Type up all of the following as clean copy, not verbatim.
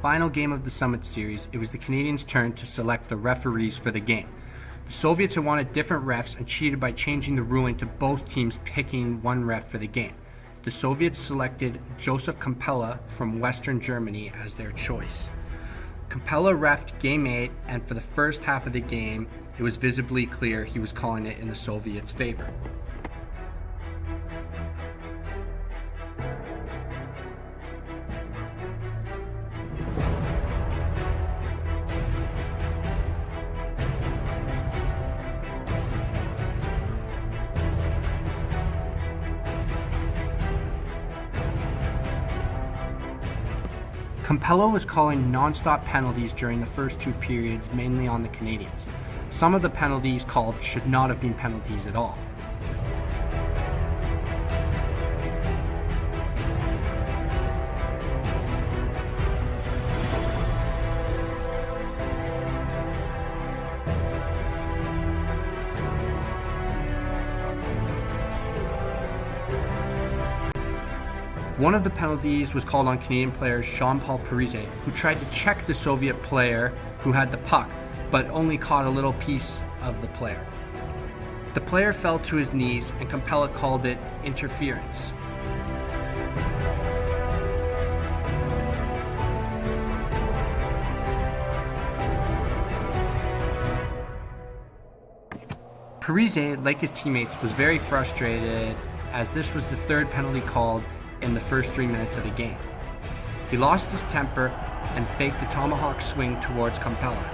final game of the Summit Series, it was the Canadians' turn to select the referees for the game. The Soviets had wanted different refs and cheated by changing the ruling to both teams picking one ref for the game. The Soviets selected Joseph Kampela from Western Germany as their choice. Kampela refed Game 8, and for the first half of the game, it was visibly clear he was calling it in the Soviets' favor. Kampela was calling non-stop penalties during the first two periods, mainly on the Canadians. Some of the penalties called should not have been penalties at all. One of the penalties was called on Canadian player Jean-Paul Parise, who tried to check the Soviet player who had the puck, but only caught a little piece of the player. The player fell to his knees, and Kampela called it interference. Parise, like his teammates, was very frustrated as this was the third penalty called in the first 3 minutes of the game. He lost his temper and faked a tomahawk swing towards Kampela.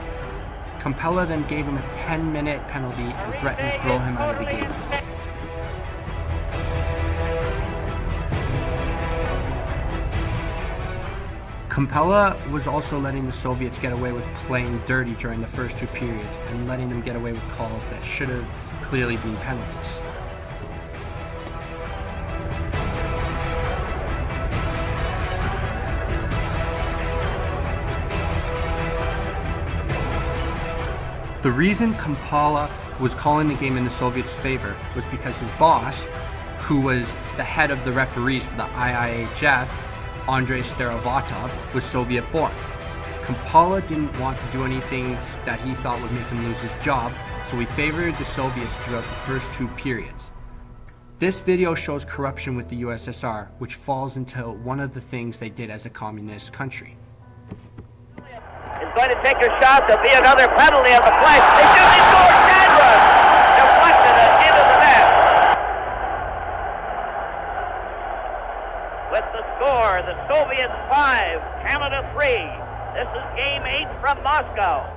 Kampela then gave him a 10-minute penalty and threatened to throw him out of the game. Kampela was also letting the Soviets get away with playing dirty during the first two periods and letting them get away with calls that should have clearly been penalties. The reason Kampela was calling the game in the Soviets' favor was because his boss, who was the head of the referees for the IIHF, Andrei Starovatov, was Soviet-born. Kampela didn't want to do anything that he thought would make him lose his job, so he favored the Soviets throughout the first two periods. This video shows corruption with the USSR, which falls into one of the things they did as a communist country. Is going to take a shot. There'll be another penalty on the play. They shoot, they score. Sandra deflected it into the net. With the score, the Soviets 5, Canada 3. This is Game 8 from Moscow.